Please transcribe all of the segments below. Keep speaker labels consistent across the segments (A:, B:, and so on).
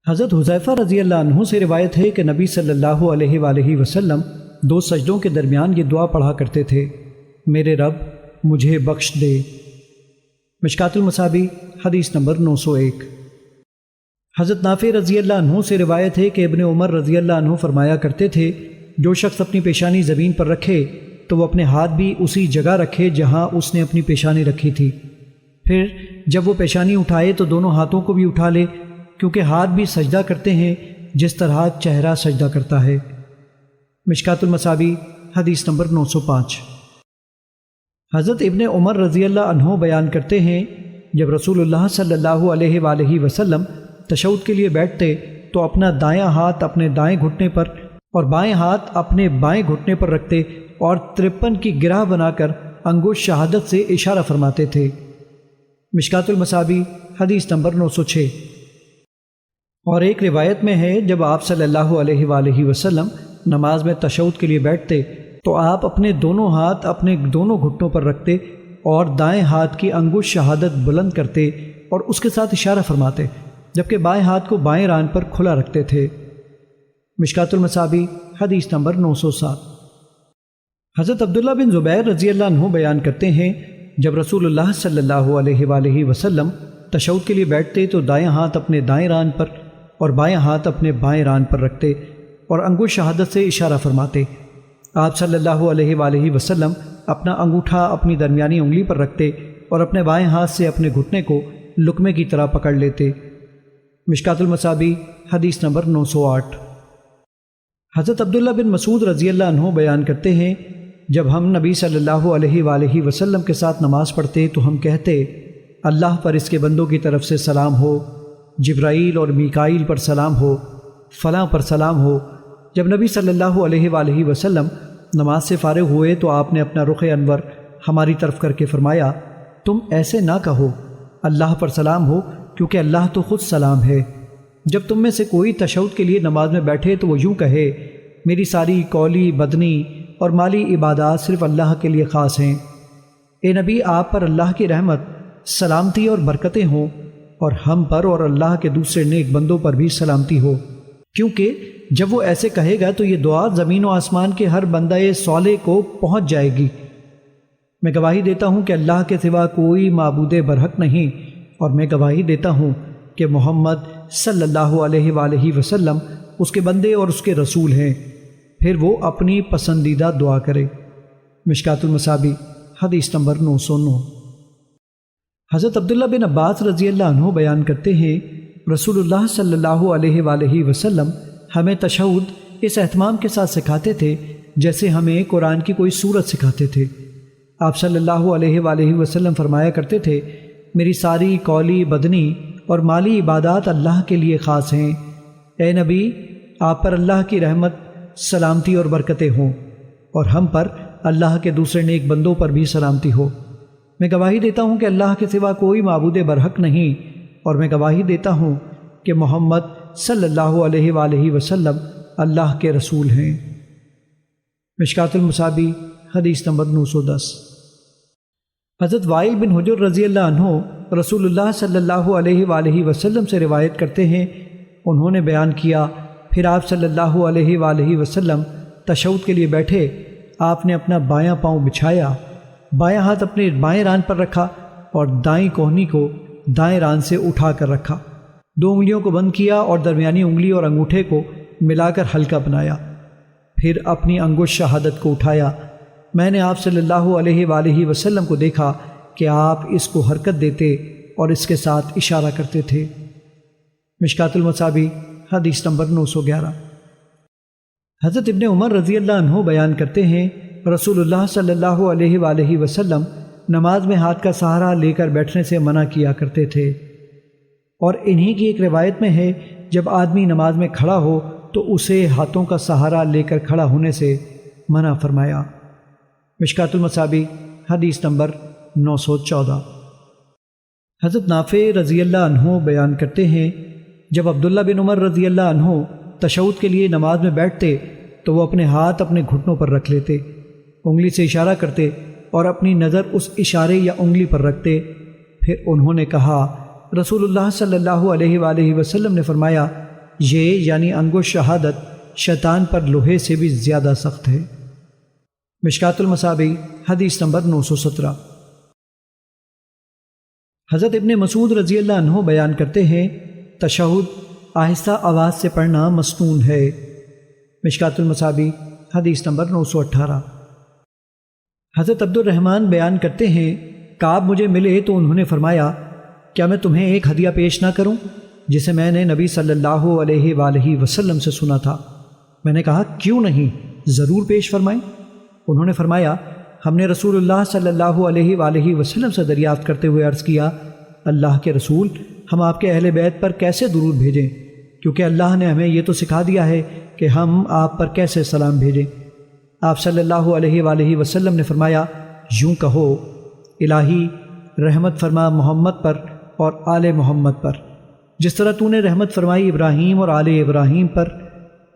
A: حضرت حذیفہ رضی اللہ عنہ سے روایت ہے کہ نبی صلی اللہ علیہ وآلہ وسلم 2 سجدوں کے درمیان یہ دعا پڑھا کرتے تھے: میرے رب مجھے بخش دے۔ مشکات المصابیح حدیث نمبر 901۔ حضرت نافع رضی اللہ عنہ سے روایت ہے کہ ابن عمر رضی اللہ عنہ فرمایا کرتے تھے: جو شخص اپنی پیشانی زمین پر رکھے تو وہ اپنے ہاتھ بھی اسی جگہ رکھے جہاں اس نے اپنی پیشانی رکھی تھی، پھر جب وہ پیشانی اٹھائے تو دونوں ہاتھوں کو بھی اٹھا لے، کیونکہ ہاتھ بھی سجدہ کرتے ہیں جس طرح چہرہ سجدہ کرتا ہے۔ مشکات المصابیح حدیث نمبر 905۔ حضرت ابن عمر رضی اللہ عنہ بیان کرتے ہیں، جب رسول اللہ صلی اللہ علیہ وآلہ وسلم تشہد کے لیے بیٹھتے تو اپنا دایاں ہاتھ اپنے دائیں گھٹنے پر اور بائیں ہاتھ اپنے بائیں گھٹنے پر رکھتے اور 53 کی گرہ بنا کر انگوش شہادت سے اشارہ فرماتے تھے۔ مشکات المصابیح حدیث نمبر 906۔ اور ایک روایت میں ہے، جب آپ صلی اللہ علیہ وآلہ وسلم نماز میں تشہد کے لیے بیٹھتے تو آپ اپنے دونوں ہاتھ اپنے دونوں گھٹنوں پر رکھتے اور دائیں ہاتھ کی انگوش شہادت بلند کرتے اور اس کے ساتھ اشارہ فرماتے، جبکہ بائیں ہاتھ کو بائیں ران پر کھلا رکھتے تھے۔ مشکات المصابیح حدیث نمبر 907۔ حضرت عبداللہ بن زبیر رضی اللہ عنہ بیان کرتے ہیں، جب رسول اللہ صلی اللہ علیہ وآلہ وسلم تشہد کے لیے بیٹھتے تو دائیں ہاتھ اپنے دائیں ران پر اور بائیں ہاتھ اپنے بائیں ران پر رکھتے اور انگوش شہادت سے اشارہ فرماتے۔ آپ صلی اللہ علیہ وآلہ وسلم اپنا انگوٹھا اپنی درمیانی انگلی پر رکھتے اور اپنے بائیں ہاتھ سے اپنے گھٹنے کو لقمے کی طرح پکڑ لیتے۔ مشکات المصابیح حدیث نمبر 908۔ حضرت عبداللہ بن مسعود رضی اللہ عنہ بیان کرتے ہیں، جب ہم نبی صلی اللہ علیہ وآلہ وسلم کے ساتھ نماز پڑھتے تو ہم کہتے: اللہ پر اس کے بندوں کی طرف سے سلام ہو، جبرائیل اور میکائیل پر سلام ہو، فلاں پر سلام ہو۔ جب نبی صلی اللہ علیہ وآلہ وسلم نماز سے فارغ ہوئے تو آپ نے اپنا رخ انور ہماری طرف کر کے فرمایا: تم ایسے نہ کہو، اللہ پر سلام ہو، کیونکہ اللہ تو خود سلام ہے۔ جب تم میں سے کوئی تشہد کے لیے نماز میں بیٹھے تو وہ یوں کہے: میری ساری قولی، بدنی اور مالی عبادات صرف اللہ کے لیے خاص ہیں۔ اے نبی، آپ پر اللہ کی رحمت، سلامتی اور برکتیں ہوں، اور ہم پر اور اللہ کے دوسرے نیک بندوں پر بھی سلامتی ہو، کیونکہ جب وہ ایسے کہے گا تو یہ دعا زمین و آسمان کے ہر بندہ صالح کو پہنچ جائے گی۔ میں گواہی دیتا ہوں کہ اللہ کے سوا کوئی معبود برحق نہیں، اور میں گواہی دیتا ہوں کہ محمد صلی اللہ علیہ وآلہ وسلم اس کے بندے اور اس کے رسول ہیں۔ پھر وہ اپنی پسندیدہ دعا کرے۔ مشکات المصابیح حدیث نمبر 909۔ حضرت عبداللہ بن عباس رضی اللہ عنہ بیان کرتے ہیں، رسول اللہ صلی اللہ علیہ وآلہ وسلم ہمیں تشہد اس اہتمام کے ساتھ سکھاتے تھے جیسے ہمیں قرآن کی کوئی سورت سکھاتے تھے۔ آپ صلی اللہ علیہ وآلہ وسلم فرمایا کرتے تھے: میری ساری قولی، بدنی اور مالی عبادات اللہ کے لیے خاص ہیں۔ اے نبی، آپ پر اللہ کی رحمت، سلامتی اور برکتیں ہوں، اور ہم پر اللہ کے دوسرے نیک بندوں پر بھی سلامتی ہو۔ میں گواہی دیتا ہوں کہ اللہ کے سوا کوئی معبود برحق نہیں، اور میں گواہی دیتا ہوں کہ محمد صلی اللہ علیہ وآلہ وسلم اللہ کے رسول ہیں۔ مشکات المصابیح حدیث نمبر 910۔ حضرت وائل بن حجر رضی اللہ عنہ رسول اللہ صلی اللہ علیہ وآلہ وسلم سے روایت کرتے ہیں، انہوں نے بیان کیا، پھر آپ صلی اللہ علیہ وآلہ وسلم تشہد کے لیے بیٹھے، آپ نے اپنا بایاں پاؤں بچھایا، بایاں ہاتھ اپنے بائیں ران پر رکھا اور دائیں کوہنی کو دائیں ران سے اٹھا کر رکھا، 2 انگلیوں کو بند کیا اور درمیانی انگلی اور انگوٹھے کو ملا کر ہلکا بنایا، پھر اپنی انگوش شہادت کو اٹھایا۔ میں نے آپ صلی اللہ علیہ وآلہ وسلم کو دیکھا کہ آپ اس کو حرکت دیتے اور اس کے ساتھ اشارہ کرتے تھے۔ مشکات المصابیح حدیث نمبر 911۔ حضرت ابن عمر رضی اللہ عنہ بیان کرتے ہیں، رسول اللہ صلی اللہ علیہ وآلہ وسلم نماز میں ہاتھ کا سہارا لے کر بیٹھنے سے منع کیا کرتے تھے، اور انہی کی ایک روایت میں ہے، جب آدمی نماز میں کھڑا ہو تو اسے ہاتھوں کا سہارا لے کر کھڑا ہونے سے منع فرمایا۔ مشکات المصابیح حدیث نمبر 914۔ حضرت نافع رضی اللہ عنہ بیان کرتے ہیں، جب عبداللہ بن عمر رضی اللہ عنہ تشہد کے لیے نماز میں بیٹھتے تو وہ اپنے ہاتھ اپنے گھٹنوں پر رکھ لیتے، انگلی سے اشارہ کرتے اور اپنی نظر اس اشارے یا انگلی پر رکھتے۔ پھر انہوں نے کہا، رسول اللہ صلی اللہ علیہ وآلہ وسلم نے فرمایا، یہ یعنی انگشت شہادت شیطان پر لوہے سے بھی زیادہ سخت ہے۔ مشکات المصابیح حدیث نمبر 917۔ حضرت ابن مسعود رضی اللہ عنہ بیان کرتے ہیں تشہد آہستہ آواز سے پڑھنا مسنون ہے۔ مشکات المصابیح حدیث نمبر 918۔ حضرت عبد الرحمن بیان کرتے ہیں کعب مجھے ملے تو انہوں نے فرمایا کیا میں تمہیں ایک ہدیہ پیش نہ کروں جسے میں نے نبی صلی اللہ علیہ وآلہ وسلم سے سنا تھا؟ میں نے کہا کیوں نہیں، ضرور پیش فرمائیں۔ انہوں نے فرمایا ہم نے رسول اللہ صلی اللہ علیہ وآلہ وسلم سے دریافت کرتے ہوئے عرض کیا اللہ کے رسول ہم آپ کے اہل بیت پر کیسے درود بھیجیں، کیونکہ اللہ نے ہمیں یہ تو سکھا دیا ہے کہ ہم آپ پر کیسے سلام بھیجیں۔ آپ صلی اللہ علیہ وآلہ وسلم نے فرمایا یوں کہو الہی رحمت فرما محمد پر اور آل محمد پر، جس طرح تو نے رحمت فرمائی ابراہیم اور آل ابراہیم پر،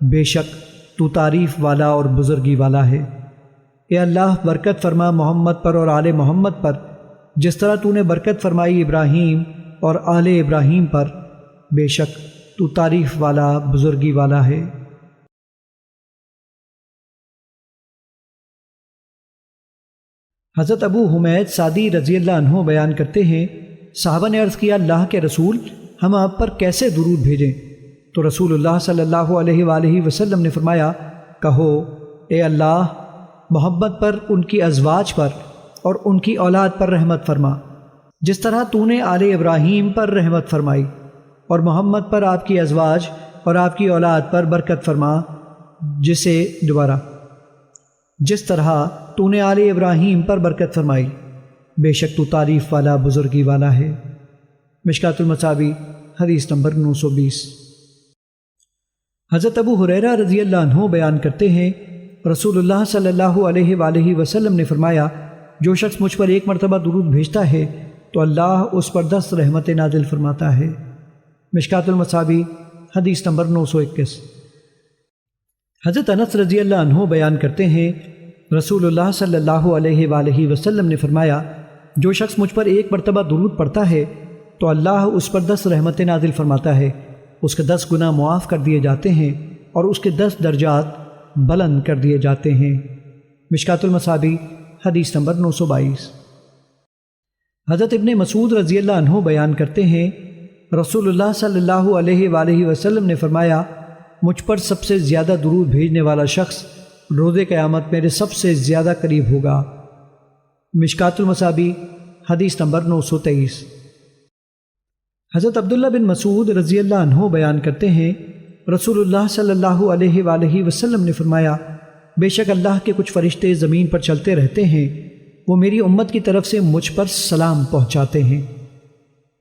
A: بے شک تو تعریف والا اور بزرگی والا ہے۔ اے اللہ برکت فرما محمد پر اور آل محمد پر، جس طرح تو نے برکت فرمائی ابراہیم اور آل ابراہیم پر، بے شک تو تعریف والا بزرگی والا ہے۔ حضرت ابو حمید سعدی رضی اللہ عنہ بیان کرتے ہیں صحابہ نے عرض کیا اللہ کے رسول ہم آپ پر کیسے درود بھیجیں؟ تو رسول اللہ صلی اللہ علیہ وآلہ وسلم نے فرمایا کہو اے اللہ محمد پر، ان کی ازواج پر اور ان کی اولاد پر رحمت فرما، جس طرح تو نے آل ابراہیم پر رحمت فرمائی، اور محمد پر آپ کی ازواج اور آپ کی اولاد پر برکت فرما، جس طرح تو نے آل ابراہیم پر برکت فرمائی، بے شک تو تعریف والا بزرگی والا ہے۔ مشکات المصابیح حدیث نمبر 920۔ حضرت ابو ہریرہ رضی اللہ عنہ بیان کرتے ہیں رسول اللہ صلی اللہ علیہ وآلہ وسلم نے فرمایا جو شخص مجھ پر ایک مرتبہ درود بھیجتا ہے تو اللہ اس پر 10 رحمتیں نازل فرماتا ہے۔ مشکات المصابیح حدیث نمبر 921۔ حضرت انس رضی اللہ عنہ بیان کرتے ہیں رسول اللہ صلی اللہ علیہ وآلہ وسلم نے فرمایا جو شخص مجھ پر ایک مرتبہ درود پڑھتا ہے تو اللہ اس پر 10 رحمتیں نازل فرماتا ہے، اس کے 10 گناہ معاف کر دیے جاتے ہیں اور اس کے 10 درجات بلند کر دیے جاتے ہیں۔ مشکات المصابیح حدیث نمبر 922۔ حضرت ابن مسعود رضی اللہ عنہ بیان کرتے ہیں رسول اللہ صلی اللہ علیہ وآلہ وسلم نے فرمایا مجھ پر سب سے زیادہ درود بھیجنے والا شخص روز قیامت میرے سب سے زیادہ قریب ہوگا۔ مشکات المصابیح حدیث نمبر 923۔ حضرت عبداللہ بن مسعود رضی اللہ عنہ بیان کرتے ہیں رسول اللہ صلی اللہ علیہ وآلہ وسلم نے فرمایا بے شک اللہ کے کچھ فرشتے زمین پر چلتے رہتے ہیں، وہ میری امت کی طرف سے مجھ پر سلام پہنچاتے ہیں۔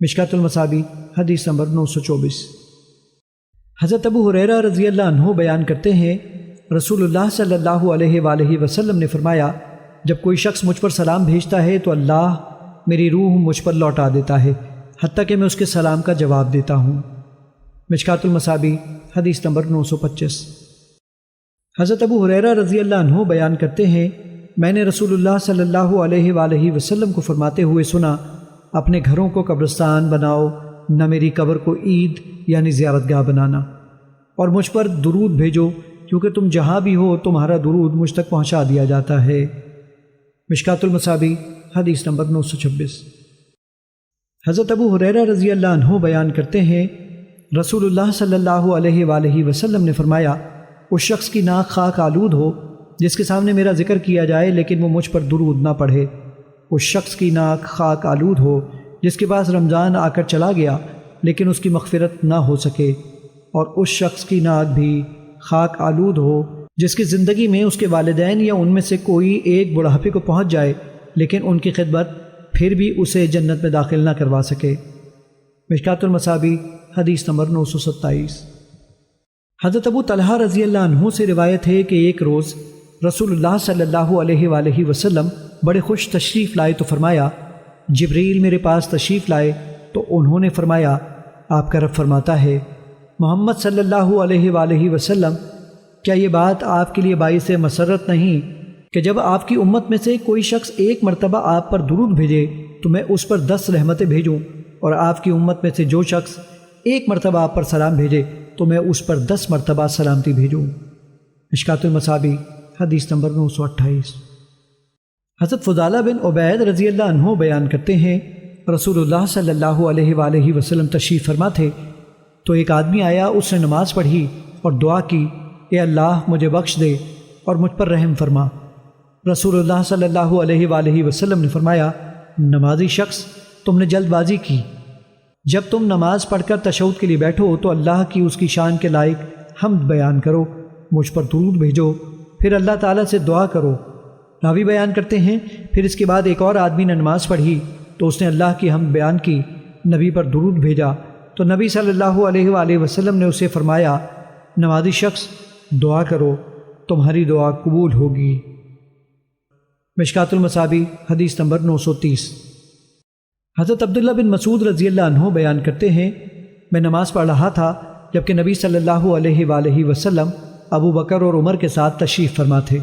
A: مشکات المصابیح حدیث نمبر 924۔ حضرت ابو ہریرہ رضی اللہ عنہ بیان کرتے ہیں رسول اللہ صلی اللہ علیہ وآلہ وسلم نے فرمایا جب کوئی شخص مجھ پر سلام بھیجتا ہے تو اللہ میری روح مجھ پر لوٹا دیتا ہے حتیٰ کہ میں اس کے سلام کا جواب دیتا ہوں۔ مشکات المصابیح حدیث نمبر 925۔ حضرت ابو ہریرہ رضی اللہ عنہ بیان کرتے ہیں میں نے رسول اللہ صلی اللہ علیہ وآلہ وسلم کو فرماتے ہوئے سنا اپنے گھروں کو قبرستان بناؤ، نہ میری قبر کو عید یعنی زیارت گاہ بنانا، اور مجھ پر درود بھیجو کیونکہ تم جہاں بھی ہو تمہارا درود مجھ تک پہنچا دیا جاتا ہے۔ مشکات المصابیح حدیث نمبر 926۔ حضرت ابو ہریرہ رضی اللہ عنہ بیان کرتے ہیں رسول اللہ صلی اللہ علیہ وآلہ وسلم نے فرمایا اس شخص کی ناک خاک آلود ہو جس کے سامنے میرا ذکر کیا جائے لیکن وہ مجھ پر درود نہ پڑھے، اس شخص کی ناک خاک آلود ہو جس کے پاس رمضان آ کر چلا گیا لیکن اس کی مغفرت نہ ہو سکے، اور اس شخص کی ناک بھی خاک آلود ہو جس کی زندگی میں اس کے والدین یا ان میں سے کوئی ایک بڑھاپے کو پہنچ جائے لیکن ان کی خدمت پھر بھی اسے جنت میں داخل نہ کروا سکے۔ مشکات المصابیح حدیث نمبر 927۔ حضرت ابو طلحہ رضی اللہ عنہ سے روایت ہے کہ ایک روز رسول اللہ صلی اللہ علیہ وآلہ وسلم بڑے خوش تشریف لائے تو فرمایا جبریل میرے پاس تشریف لائے تو انہوں نے فرمایا آپ کا رب فرماتا ہے محمد صلی اللہ علیہ وآلہ وسلم کیا یہ بات آپ کے لیے باعث مسرت نہیں کہ جب آپ کی امت میں سے کوئی شخص ایک مرتبہ آپ پر درود بھیجے تو میں اس پر 10 رحمتیں بھیجوں، اور آپ کی امت میں سے جو شخص ایک مرتبہ آپ پر سلام بھیجے تو میں اس پر 10 مرتبہ سلامتی بھیجوں۔ مشکات المصابیح حدیث نمبر 928۔ حضرت فضالہ بن عبید رضی اللہ عنہ بیان کرتے ہیں رسول اللہ صلی اللہ علیہ وآلہ وسلم تشریف فرما تھے تو ایک آدمی آیا، اس نے نماز پڑھی اور دعا کی، اے اللہ مجھے بخش دے اور مجھ پر رحم فرما۔ رسول اللہ صلی اللہ علیہ وآلہ وسلم نے فرمایا، نمازی شخص تم نے جلد بازی کی، جب تم نماز پڑھ کر تشہد کے لیے بیٹھو تو اللہ کی اس کی شان کے لائق حمد بیان کرو، مجھ پر درود بھیجو، پھر اللہ تعالیٰ سے دعا کرو۔ راوی بیان کرتے ہیں پھر اس کے بعد ایک اور آدمی نے نماز پڑھی تو اس نے اللہ کی حمد بیان کی، نبی پر درود بھیجا تو نبی صلی اللہ علیہ وآلہ وسلم نے اسے فرمایا، نمازی شخص دعا کرو، تمہاری دعا قبول ہوگی۔ مشکات المصابیح حدیث نمبر 930۔ حضرت عبداللہ بن مسعود رضی اللہ عنہ بیان کرتے ہیں میں نماز پڑھ رہا تھا جبکہ نبی صلی اللہ علیہ وآلہ وسلم ابو بکر اور عمر کے ساتھ تشریف فرما تھے۔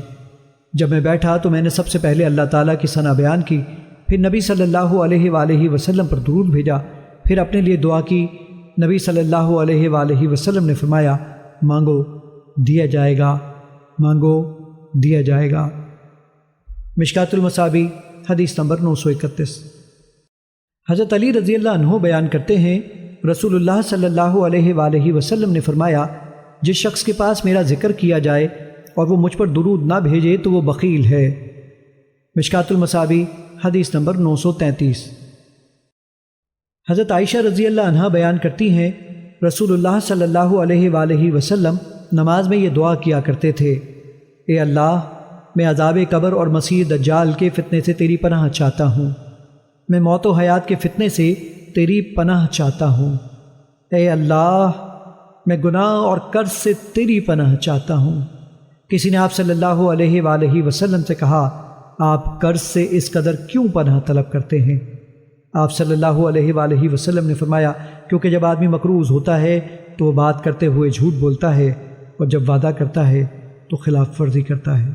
A: جب میں بیٹھا تو میں نے سب سے پہلے اللہ تعالیٰ کی ثنا بیان کی، پھر نبی صلی اللہ علیہ وآلہ وسلم پر درود بھیجا، پھر اپنے لیے دعا کی۔ نبی صلی اللہ علیہ وآلہ وسلم نے فرمایا، مانگو دیا جائے گا، مانگو دیا جائے گا۔ مشکات المصابیح حدیث نمبر 931۔ حضرت علی رضی اللہ عنہ بیان کرتے ہیں رسول اللہ صلی اللہ علیہ وآلہ وسلم نے فرمایا، جس شخص کے پاس میرا ذکر کیا جائے اور وہ مجھ پر درود نہ بھیجے تو وہ بخیل ہے۔ مشکات المصابیح حدیث نمبر 933۔ حضرت عائشہ رضی اللہ عنہا بیان کرتی ہیں رسول اللہ صلی اللہ علیہ وآلہ وسلم نماز میں یہ دعا کیا کرتے تھے، اے اللہ میں عذاب قبر اور مسیح دجال کے فتنے سے تیری پناہ چاہتا ہوں، میں موت و حیات کے فتنے سے تیری پناہ چاہتا ہوں، اے اللہ میں گناہ اور قرض سے تیری پناہ چاہتا ہوں۔ کسی نے آپ صلی اللہ علیہ وآلہ وسلم سے کہا، آپ قرض سے اس قدر کیوں پناہ طلب کرتے ہیں؟ آپ صلی اللہ علیہ وآلہ وسلم نے فرمایا، کیونکہ جب آدمی مقروض ہوتا ہے تو وہ بات کرتے ہوئے جھوٹ بولتا ہے اور جب وعدہ کرتا ہے تو خلاف ورزی کرتا ہے۔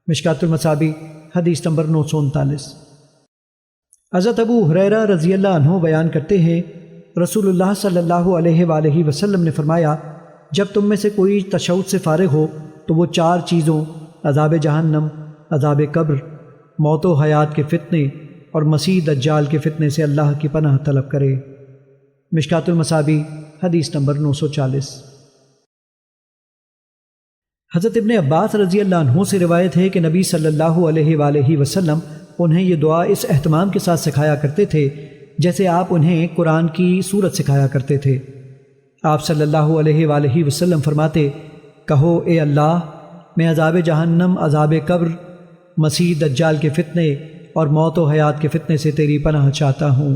A: مشکات المصابیح حدیث نمبر 939۔ حضرت ابو ہریرہ رضی اللہ عنہ بیان کرتے ہیں رسول اللہ صلی اللہ علیہ وآلہ وسلم نے فرمایا، جب تم میں سے کوئی تشہد سے فارغ ہو تو وہ 4 چیزوں عذاب جہنم، عذاب قبر، موت و حیات کے فتنے اور مسیح دجال کے فتنے سے اللہ کی پناہ طلب کرے۔ مشکات المصابیح حدیث نمبر 940۔ حضرت ابن عباس رضی اللہ عنہ سے روایت ہے کہ نبی صلی اللہ علیہ وآلہ وسلم انہیں یہ دعا اس اہتمام کے ساتھ سکھایا کرتے تھے جیسے آپ انہیں قرآن کی سورت سکھایا کرتے تھے۔ آپ صلی اللہ علیہ وآلہ وسلم فرماتے، کہو اے اللہ میں عذاب جہنم، عذاب قبر، مسیح دجال کے فتنے اور موت و حیات کے فتنے سے تیری پناہ چاہتا ہوں۔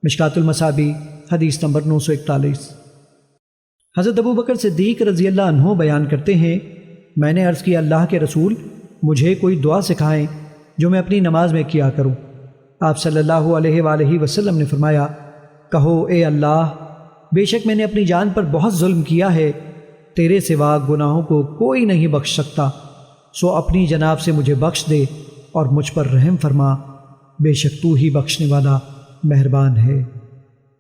A: مشکات المصابیح حدیث نمبر 941۔ حضرت ابو بکر صدیق رضی اللہ عنہ بیان کرتے ہیں میں نے عرض کیا، اللہ کے رسول مجھے کوئی دعا سکھائیں جو میں اپنی نماز میں کیا کروں۔ آپ صلی اللہ علیہ وآلہ وسلم نے فرمایا، کہو اے اللہ بے شک میں نے اپنی جان پر بہت ظلم کیا ہے، تیرے سوا گناہوں کو کوئی نہیں بخش سکتا، سو اپنی جناب سے مجھے بخش دے اور مجھ پر رحم فرما، بے شک تو ہی بخشنے والا مہربان ہے۔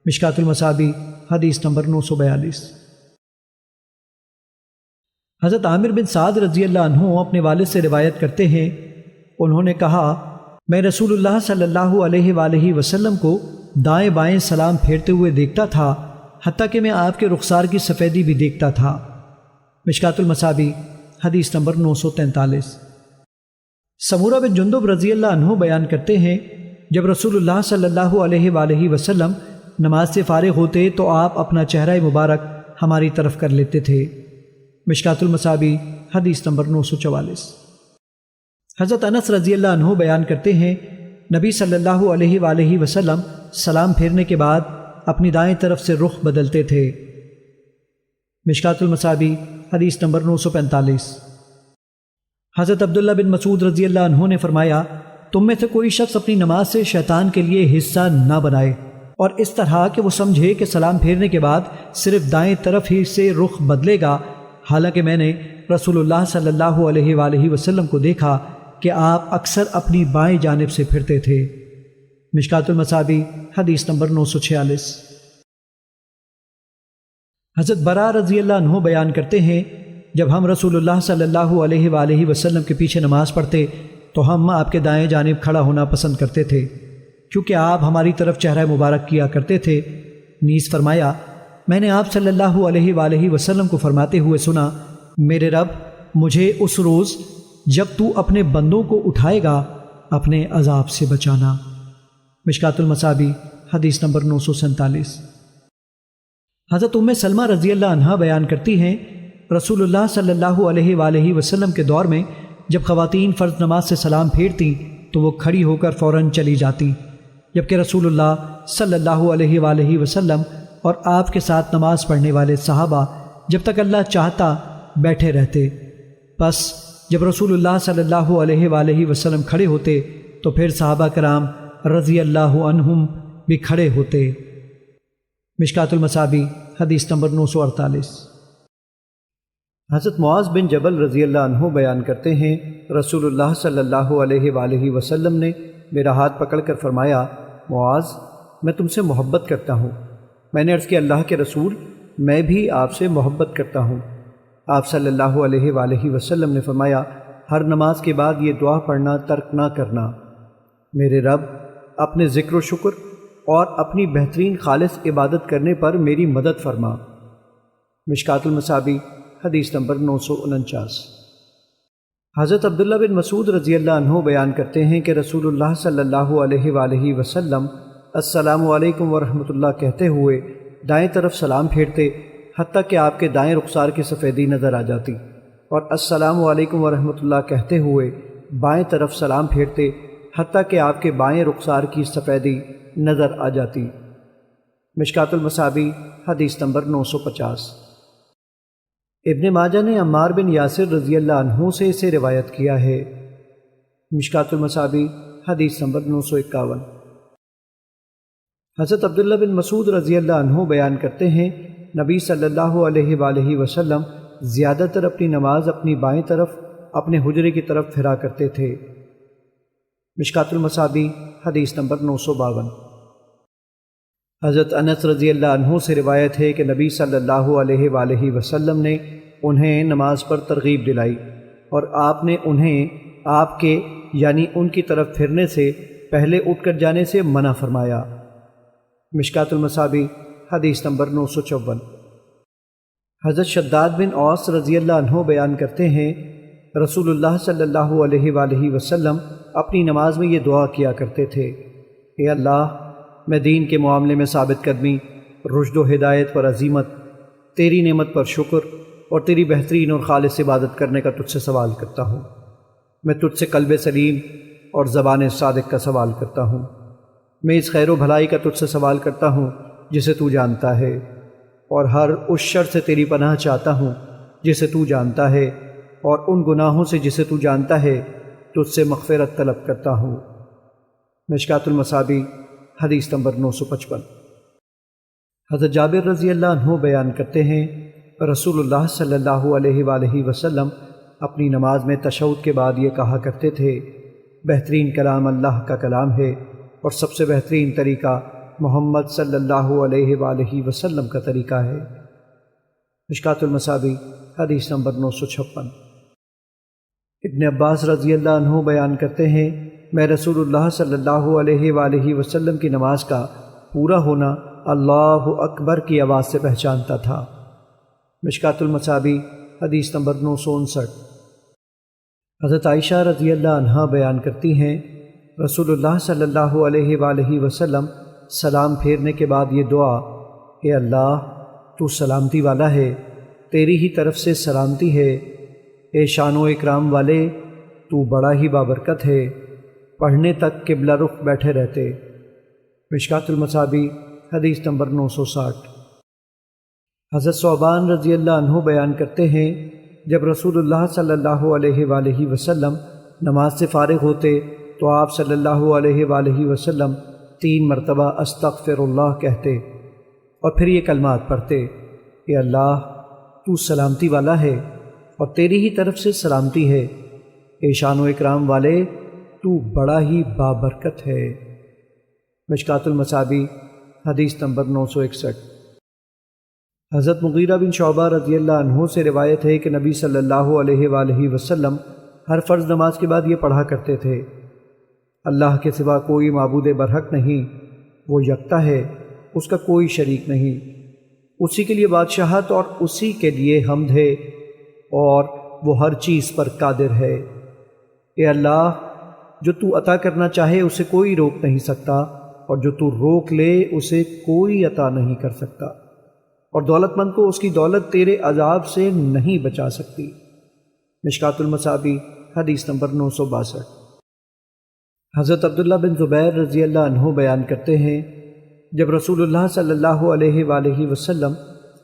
A: مشکات المصابیح حدیث نمبر 942۔ حضرت عامر بن سعد رضی اللہ عنہ اپنے والد سے روایت کرتے ہیں انہوں نے کہا، میں رسول اللہ صلی اللہ علیہ وآلہ وسلم کو دائیں بائیں سلام پھیرتے ہوئے دیکھتا تھا، حتیٰ کہ میں آپ کے رخسار کی سفیدی بھی دیکھتا تھا۔ مشکات المصابیح حدیث نمبر 943۔ سمورہ بن جندب رضی اللہ عنہ بیان کرتے ہیں جب رسول اللہ صلی اللہ علیہ وآلہ وسلم نماز سے فارغ ہوتے تو آپ اپنا چہرہ مبارک ہماری طرف کر لیتے تھے۔ مشکات المصابیح حدیث نمبر 944۔ حضرت انس رضی اللہ عنہ بیان کرتے ہیں نبی صلی اللہ علیہ وآلہ وسلم سلام پھیرنے کے بعد اپنی دائیں طرف سے رخ بدلتے تھے۔ مشکات المصابیح حدیث نمبر 945۔ حضرت عبداللہ بن مسعود رضی اللہ عنہ نے فرمایا، تم میں سے کوئی شخص اپنی نماز سے شیطان کے لیے حصہ نہ بنائے، اور اس طرح کہ وہ سمجھے کہ سلام پھیرنے کے بعد صرف دائیں طرف ہی سے رخ بدلے گا، حالانکہ میں نے رسول اللہ صلی اللہ علیہ وآلہ وسلم کو دیکھا کہ آپ اکثر اپنی بائیں جانب سے پھرتے تھے۔ مشکات المصابیح حدیث نمبر 946۔ حضرت برا رضی اللہ عنہ بیان کرتے ہیں، جب ہم رسول اللہ صلی اللہ علیہ وآلہ وسلم کے پیچھے نماز پڑھتے تو ہم آپ کے دائیں جانب کھڑا ہونا پسند کرتے تھے، کیونکہ آپ ہماری طرف چہرہ مبارک کیا کرتے تھے۔ نیز فرمایا، میں نے آپ صلی اللہ علیہ وآلہ وسلم کو فرماتے ہوئے سنا، میرے رب مجھے اس روز جب تو اپنے بندوں کو اٹھائے گا اپنے عذاب سے بچانا۔ مشکات المصابیح حدیث نمبر 947۔ حضرت سلمہ رضی اللہ عنہا بیان کرتی ہیں، رسول اللہ صلی اللہ علیہ وآلہ وسلم کے دور میں جب خواتین فرض نماز سے سلام پھیرتیں تو وہ کھڑی ہو کر فوراً چلی جاتی، جبکہ رسول اللہ صلی اللہ علیہ وآلہ وسلم اور آپ کے ساتھ نماز پڑھنے والے صحابہ جب تک اللہ چاہتا بیٹھے رہتے۔ پس جب رسول اللہ صلی اللہ علیہ وآلہ وسلم کھڑے ہوتے تو پھر صحابہ کرام رضی اللہ عنہم بھی کھڑے ہوتے۔ مشکات المصابیح حدیث نمبر 948۔ حضرت معاذ بن جبل رضی اللہ عنہ بیان کرتے ہیں، رسول اللہ صلی اللہ علیہ وآلہ وسلم نے میرا ہاتھ پکڑ کر فرمایا، معاذ میں تم سے محبت کرتا ہوں۔ میں نے عرض کیا، اللہ کے رسول میں بھی آپ سے محبت کرتا ہوں۔ آپ صلی اللہ علیہ وآلہ وسلم نے فرمایا، ہر نماز کے بعد یہ دعا پڑھنا ترک نہ کرنا، میرے رب اپنے ذکر و شکر اور اپنی بہترین خالص عبادت کرنے پر میری مدد فرما۔ مشکات المصابیح حدیث نمبر 949۔ حضرت عبداللہ بن مسعود رضی اللہ عنہ بیان کرتے ہیں کہ رسول اللہ صلی اللہ علیہ وآلہ وسلم السلام علیکم ورحمۃ اللہ کہتے ہوئے دائیں طرف سلام پھیرتے حتیٰ کہ آپ کے دائیں رخسار کی سفیدی نظر آ جاتی، اور السلام علیکم ورحمۃ اللہ کہتے ہوئے بائیں طرف سلام پھیرتے حتیٰ کہ آپ کے بائیں رخسار کی سفیدی نظر آ جاتی۔ مشکات المصابیح حدیث نمبر 950۔ ابن ماجہ نے عمار بن یاسر رضی اللہ عنہ سے اسے روایت کیا ہے۔ مشکات المصابیح حدیث نمبر 951۔ حضرت عبداللہ بن مسعود رضی اللہ عنہ بیان کرتے ہیں، نبی صلی اللہ علیہ وآلہ وسلم زیادہ تر اپنی نماز اپنی بائیں طرف اپنے حجرے کی طرف پھرا کرتے تھے۔ مشکات المصابیح حدیث نمبر 952۔ حضرت انس رضی اللہ عنہ سے روایت ہے کہ نبی صلی اللہ علیہ وآلہ وسلم نے انہیں نماز پر ترغیب دلائی، اور آپ نے انہیں آپ کے یعنی ان کی طرف پھرنے سے پہلے اٹھ کر جانے سے منع فرمایا۔ مشکات المصابیح حدیث نمبر 954۔ حضرت شداد بن اوس رضی اللہ عنہ بیان کرتے ہیں، رسول اللہ صلی اللہ علیہ وآلہ وسلم اپنی نماز میں یہ دعا کیا کرتے تھے، اے اللہ میں دین کے معاملے میں ثابت قدمی، رشد و ہدایت پر عزیمت، تیری نعمت پر شکر اور تیری بہترین اور خالص عبادت کرنے کا تجھ سے سوال کرتا ہوں۔ میں تجھ سے قلب سلیم اور زبان صادق کا سوال کرتا ہوں۔ میں اس خیر و بھلائی کا تجھ سے سوال کرتا ہوں جسے تو جانتا ہے، اور ہر اس شر سے تیری پناہ چاہتا ہوں جسے تو جانتا ہے، اور ان گناہوں سے جسے تو جانتا ہے تجھ سے مغفرت طلب کرتا ہوں۔ مشکات المصابیح حدیث نمبر 955۔ حضرت جابر رضی اللہ عنہ بیان کرتے ہیں، رسول اللہ صلی اللہ علیہ وآلہ وسلم اپنی نماز میں تشہد کے بعد یہ کہا کرتے تھے، بہترین کلام اللہ کا کلام ہے، اور سب سے بہترین طریقہ محمد صلی اللہ علیہ وآلہ وسلم کا طریقہ ہے۔ مشکات المصابیح حدیث نمبر 956۔ ابن عباس رضی اللہ عنہ بیان کرتے ہیں، میں رسول اللہ صلی اللہ علیہ وآلہ وسلم کی نماز کا پورا ہونا اللہ اکبر کی آواز سے پہچانتا تھا۔ مشکات المصابیح حدیث نمبر 959۔ حضرت عائشہ رضی اللہ عنہا بیان کرتی ہیں، رسول اللہ صلی اللہ علیہ وآلہ وسلم سلام پھیرنے کے بعد یہ دعا، اے اللہ تو سلامتی والا ہے، تیری ہی طرف سے سلامتی ہے، اے شان و اکرام والے تو بڑا ہی بابرکت ہے، پڑھنے تک قبلہ رخ بیٹھے رہتے۔ مشکات المصابیح حدیث نمبر 960۔ حضرت ثعبان رضی اللہ عنہ بیان کرتے ہیں، جب رسول اللہ صلی اللہ علیہ وآلہ وسلم نماز سے فارغ ہوتے تو آپ صلی اللہ علیہ وآلہ وسلم 3 مرتبہ استغفر اللہ کہتے اور پھر یہ کلمات پڑھتے، اے اللہ تو سلامتی والا ہے اور تیری ہی طرف سے سلامتی ہے، اے شان و اکرام والے تو بڑا ہی بابرکت ہے۔ مشکات المصابیح حدیث نمبر 961۔ حضرت مغیرہ بن شعبہ رضی اللہ عنہ سے روایت ہے کہ نبی صلی اللہ علیہ وآلہ وسلم ہر فرض نماز کے بعد یہ پڑھا کرتے تھے: اللہ کے سوا کوئی معبود برحق نہیں، وہ یکتا ہے، اس کا کوئی شریک نہیں، اسی کے لیے بادشاہت اور اسی کے لیے حمد ہے، اور وہ ہر چیز پر قادر ہے۔ اے اللہ، جو تو عطا کرنا چاہے اسے کوئی روک نہیں سکتا، اور جو تو روک لے اسے کوئی عطا نہیں کر سکتا، اور دولت مند کو اس کی دولت تیرے عذاب سے نہیں بچا سکتی۔ مشکوٰۃ المصابیح حدیث نمبر 962۔ حضرت عبداللہ بن زبیر رضی اللہ عنہ بیان کرتے ہیں، جب رسول اللہ صلی اللہ علیہ وآلہ وسلم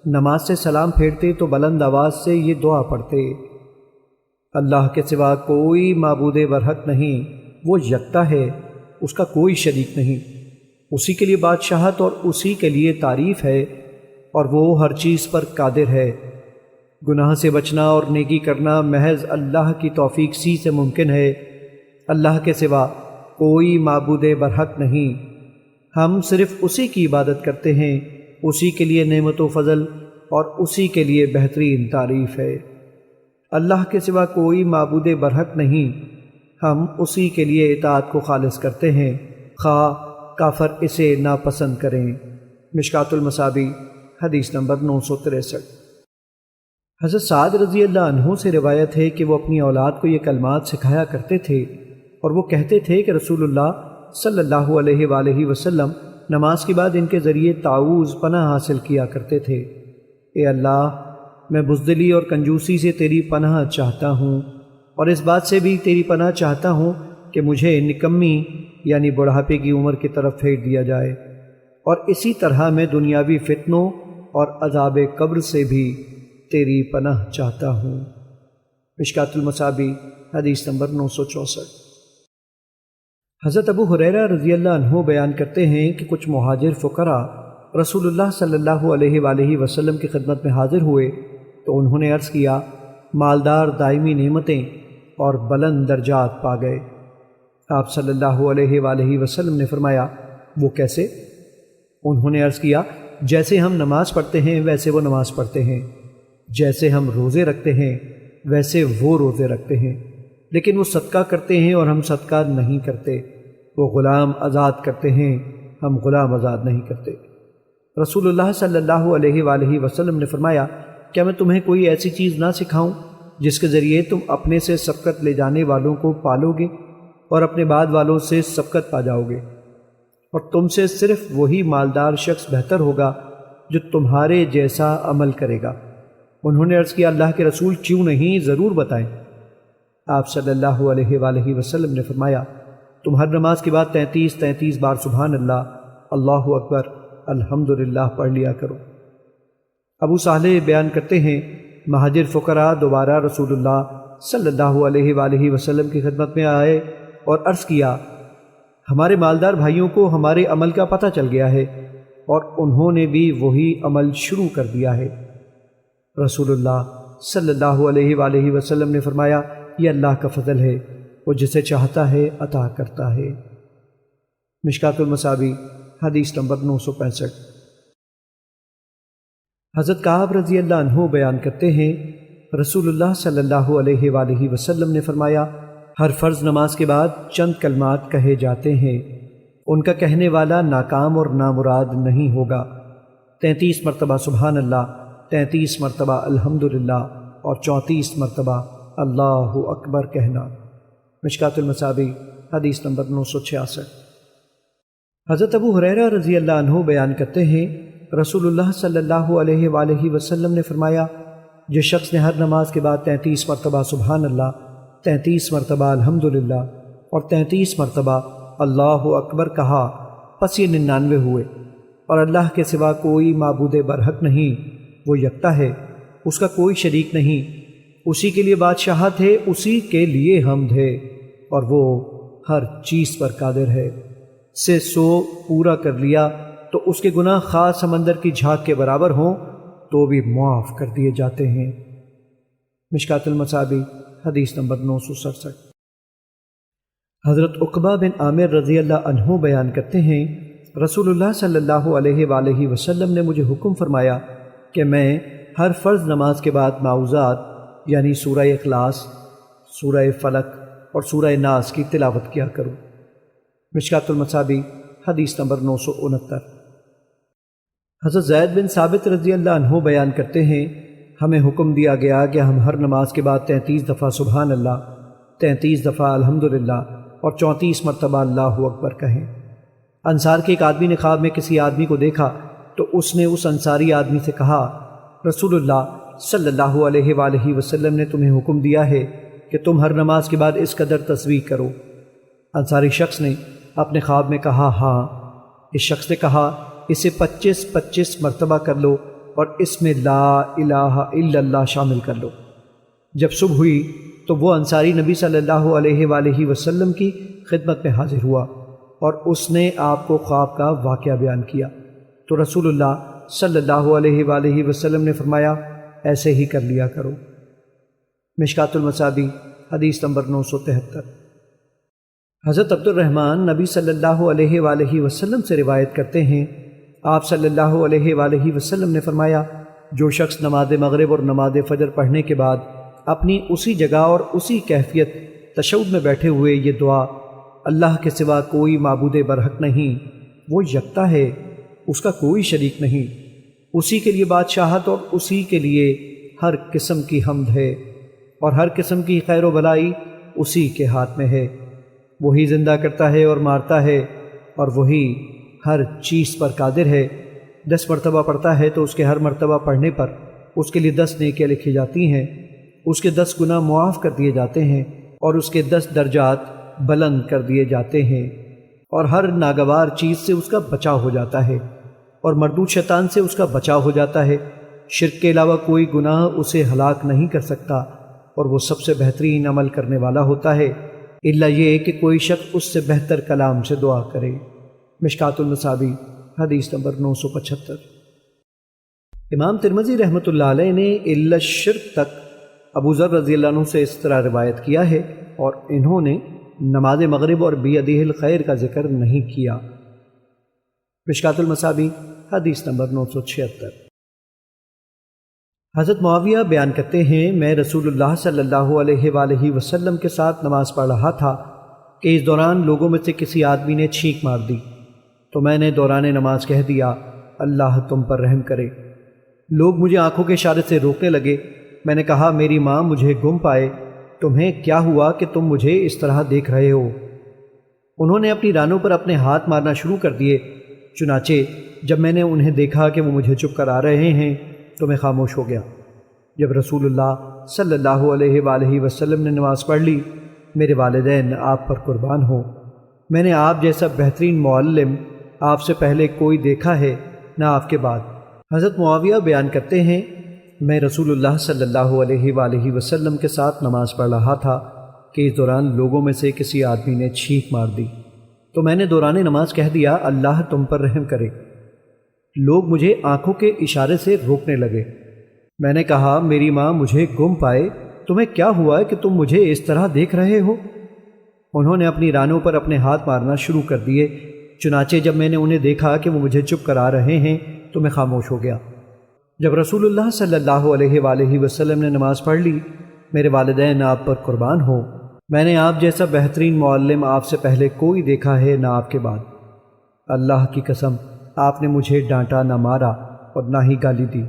A: نماز سے سلام پھیرتے تو بلند آواز سے یہ دعا پڑھتے: اللہ کے سوا کوئی معبود برحق نہیں، وہ یکتا ہے، اس کا کوئی شریک نہیں، اسی کے لیے بادشاہت اور اسی کے لیے تعریف ہے، اور وہ ہر چیز پر قادر ہے۔ گناہ سے بچنا اور نیکی کرنا محض اللہ کی توفیق سے ممکن ہے۔ اللہ کے سوا کوئی معبود برحق نہیں، ہم صرف اسی کی عبادت کرتے ہیں، اسی کے لیے نعمت و فضل اور اسی کے لیے بہترین تعریف ہے۔ اللہ کے سوا کوئی معبود برحق نہیں، ہم اسی کے لیے اطاعت کو خالص کرتے ہیں، خواہ کافر اسے ناپسند کریں۔ مشکوٰۃ المصابیح حدیث نمبر 963۔ حضرت سعد رضی اللہ عنہ سے روایت ہے کہ وہ اپنی اولاد کو یہ کلمات سکھایا کرتے تھے، اور وہ کہتے تھے کہ رسول اللہ صلی اللہ علیہ وآلہ وسلم نماز کے بعد ان کے ذریعے تعوذ پناہ حاصل کیا کرتے تھے: اے اللہ، میں بزدلی اور کنجوسی سے تیری پناہ چاہتا ہوں، اور اس بات سے بھی تیری پناہ چاہتا ہوں کہ مجھے نکمی یعنی بڑھاپے کی عمر کی طرف پھیر دیا جائے، اور اسی طرح میں دنیاوی فتنوں اور عذاب قبر سے بھی تیری پناہ چاہتا ہوں۔ مشکوٰۃ المصابیح حدیث نمبر 964۔ حضرت ابو ہریرہ رضی اللہ عنہ بیان کرتے ہیں کہ کچھ مہاجر فقراء رسول اللہ صلی اللہ علیہ وآلہ وسلم کی خدمت میں حاضر ہوئے تو انہوں نے عرض کیا: مالدار دائمی نعمتیں اور بلند درجات پا گئے۔ آپ صلی اللہ علیہ وآلہ وسلم نے فرمایا: وہ کیسے؟ انہوں نے عرض کیا: جیسے ہم نماز پڑھتے ہیں ویسے وہ نماز پڑھتے ہیں، جیسے ہم روزے رکھتے ہیں ویسے وہ روزے رکھتے ہیں، لیکن وہ صدقہ کرتے ہیں اور ہم صدقہ نہیں کرتے، وہ غلام آزاد کرتے ہیں، ہم غلام آزاد نہیں کرتے۔ رسول اللہ صلی اللہ علیہ وآلہ وسلم نے فرمایا: کیا میں تمہیں کوئی ایسی چیز نہ سکھاؤں جس کے ذریعے تم اپنے سے سبقت لے جانے والوں کو پالو گے اور اپنے بعد والوں سے سبقت پا جاؤ گے، اور تم سے صرف وہی مالدار شخص بہتر ہوگا جو تمہارے جیسا عمل کرے گا۔ انہوں نے عرض کیا: اللہ کے رسول کیوں نہیں، ضرور بتائیں۔ آپ صلی اللہ علیہ وآلہ وسلم نے فرمایا: تم ہر نماز کے بعد 33 بار سبحان اللہ، اللہ اکبر، الحمدللہ پڑھ لیا کرو۔ ابو صالح بیان کرتے ہیں، مہاجر فقراء دوبارہ رسول اللہ صلی اللہ علیہ وآلہ وسلم کی خدمت میں آئے اور عرض کیا: ہمارے مالدار بھائیوں کو ہمارے عمل کا پتہ چل گیا ہے، اور انہوں نے بھی وہی عمل شروع کر دیا ہے۔ رسول اللہ صلی اللہ علیہ وآلہ وسلم نے فرمایا: یہ اللہ کا فضل ہے، وہ جسے چاہتا ہے عطا کرتا ہے۔ مشکوٰۃ المصابیح حدیث نمبر 965۔ حضرت کعب رضی اللہ عنہ بیان کرتے ہیں، رسول اللہ صلی اللہ علیہ وآلہ وسلم نے فرمایا: ہر فرض نماز کے بعد چند کلمات کہے جاتے ہیں، ان کا کہنے والا ناکام اور نامراد نہیں ہوگا۔ 33 مرتبہ سبحان اللہ، 33 مرتبہ الحمدللہ، اور 34 مرتبہ اللہ اکبر کہنا۔ مشکوٰۃ المصابیح حدیث نمبر 966۔ حضرت ابو ہریرہ رضی اللہ عنہ بیان کرتے ہیں، رسول اللہ صلی اللہ علیہ وآلہ وسلم نے فرمایا: جس شخص نے ہر نماز کے بعد 33 مرتبہ سبحان اللہ، 33 مرتبہ الحمدللہ اور 33 مرتبہ اللہ اکبر کہا، پس یہ 99 ہوئے، اور اللہ کے سوا کوئی معبود برحق نہیں، وہ یکتا ہے، اس کا کوئی شریک نہیں، اسی کے لیے بادشاہت ہے، اسی کے لیے حمد ہے، اور وہ ہر چیز پر قادر ہے، سے 100 پورا کر لیا تو اس کے گناہ خاص سمندر کی جھاگ کے برابر ہوں تو بھی معاف کر دیے جاتے ہیں۔ مشکوٰۃ المصابیح حدیث نمبر 967۔ حضرت عقبہ بن عامر رضی اللہ عنہ بیان کرتے ہیں، رسول اللہ صلی اللہ علیہ وآلہ وسلم نے مجھے حکم فرمایا کہ میں ہر فرض نماز کے بعد معوذات یعنی سورہ اخلاص، سورہ فلق اور سورہ ناس کی تلاوت کیا کروں۔ مشکات المصابیح حدیث نمبر 969۔ حضرت زید بن ثابت رضی اللہ عنہ بیان کرتے ہیں، ہمیں حکم دیا گیا کہ ہم ہر نماز کے بعد 33 دفعہ سبحان اللہ، 33 دفعہ الحمدللہ اور 34 مرتبہ اللہ اکبر کہیں۔ انصار کے ایک آدمی نے خواب میں کسی آدمی کو دیکھا تو اس نے اس انصاری آدمی سے کہا، رسول اللہ صلی اللہ علیہ وآلہ وسلم نے تمہیں حکم دیا ہے کہ تم ہر نماز کے بعد اس قدر تسبیح کرو۔ انصاری شخص نے اپنے خواب میں کہا، ہاں۔ اس شخص نے کہا، اسے 25 مرتبہ کر لو اور اس میں لا الہ الا اللہ شامل کر لو۔ جب صبح ہوئی تو وہ انصاری نبی صلی اللہ علیہ وآلہ وسلم کی خدمت میں حاضر ہوا اور اس نے آپ کو خواب کا واقعہ بیان کیا تو رسول اللہ صلی اللہ علیہ وآلہ وسلم نے فرمایا، ایسے ہی کر لیا کرو۔ مشکات المصابیح حدیث نمبر 973۔ حضرت عبد الرحمن نبی صلی اللہ علیہ وآلہ وسلم سے روایت کرتے ہیں، آپ صلی اللہ علیہ وآلہ وسلم نے فرمایا، جو شخص نماز مغرب اور نماز فجر پڑھنے کے بعد اپنی اسی جگہ اور اسی کیفیت تشہد میں بیٹھے ہوئے یہ دعا، اللہ کے سوا کوئی معبود برحق نہیں، وہ یکتا ہے، اس کا کوئی شریک نہیں، اسی کے لیے بادشاہت اور اسی کے لیے ہر قسم کی حمد ہے اور ہر قسم کی خیر و بھلائی اسی کے ہاتھ میں ہے، وہی زندہ کرتا ہے اور مارتا ہے اور وہی ہر چیز پر قادر ہے۔ 10 مرتبہ پڑھتا ہے تو اس کے ہر مرتبہ پڑھنے پر اس کے لیے 10 نیکیاں لکھی جاتی ہیں، اس کے 10 گناہ معاف کر دیے جاتے ہیں اور اس کے 10 درجات بلند کر دیے جاتے ہیں، اور ہر ناگوار چیز سے اس کا بچاؤ ہو جاتا ہے اور مردود شیطان سے اس کا بچاؤ ہو جاتا ہے۔ شرک کے علاوہ کوئی گناہ اسے ہلاک نہیں کر سکتا اور وہ سب سے بہترین عمل کرنے والا ہوتا ہے، الا یہ کہ کوئی شخص اس سے بہتر کلام سے دعا کرے۔ مشکات المصابیح حدیث نمبر 975۔ امام ترمذی رحمۃ اللہ علیہ نے الا الشرک تک ابو ذر رضی اللہ عنہ سے اس طرح روایت کیا ہے اور انہوں نے نماز مغرب اور بیدہ الخیر کا ذکر نہیں کیا۔ مشکات المصابیح حدیث نمبر 976۔ حضرت معاویہ بیان کرتے ہیں، میں رسول اللہ صلی اللہ علیہ وآلہ وسلم کے ساتھ نماز پڑھ رہا تھا کہ اس دوران لوگوں میں سے کسی آدمی نے چھینک مار دی تو میں نے دوران نماز کہہ دیا، اللہ تم پر رحم کرے۔ لوگ مجھے آنکھوں کے اشارے سے روکنے لگے۔ میں نے کہا، میری ماں مجھے گم پائے، تمہیں کیا ہوا کہ تم مجھے اس طرح دیکھ رہے ہو؟ انہوں نے اپنی رانوں پر اپنے ہاتھ مارنا شروع کر دیے، چنانچہ جب میں نے انہیں دیکھا کہ وہ مجھے چپ کر آ رہے ہیں تو میں خاموش ہو گیا۔ جب رسول اللہ صلی اللہ علیہ وآلہ وسلم نے نماز پڑھ لی، میرے والدین آپ پر قربان ہوں، میں نے آپ جیسا بہترین معلم آپ سے پہلے کوئی دیکھا ہے نہ آپ کے بعد۔ حضرت معاویہ بیان کرتے ہیں، میں رسول اللہ صلی اللہ علیہ وآلہ وسلم کے ساتھ نماز پڑھ رہا تھا کہ اس دوران لوگوں میں سے کسی آدمی نے چھینک مار دی تو میں نے دوران نماز کہہ دیا، اللہ تم پر رحم کرے۔ لوگ مجھے آنکھوں کے اشارے سے روکنے لگے۔ میں نے کہا، میری ماں مجھے گم پائے، تمہیں کیا ہوا کہ تم مجھے اس طرح دیکھ رہے ہو؟ انہوں نے اپنی رانوں پر اپنے ہاتھ مارنا شروع کر دیے، چنانچہ جب میں نے انہیں دیکھا کہ وہ مجھے چپ کرا رہے ہیں تو میں خاموش ہو گیا۔ جب رسول اللہ صلی اللہ علیہ وآلہ وسلم نے نماز پڑھ لی، میرے والدین آپ پر قربان ہوں، میں نے آپ جیسا بہترین معلم آپ سے پہلے کوئی دیکھا ہے نہ آپ کے بعد۔ اللہ کی قسم، آپ نے مجھے ڈانٹا نہ مارا اور نہ ہی گالی دی۔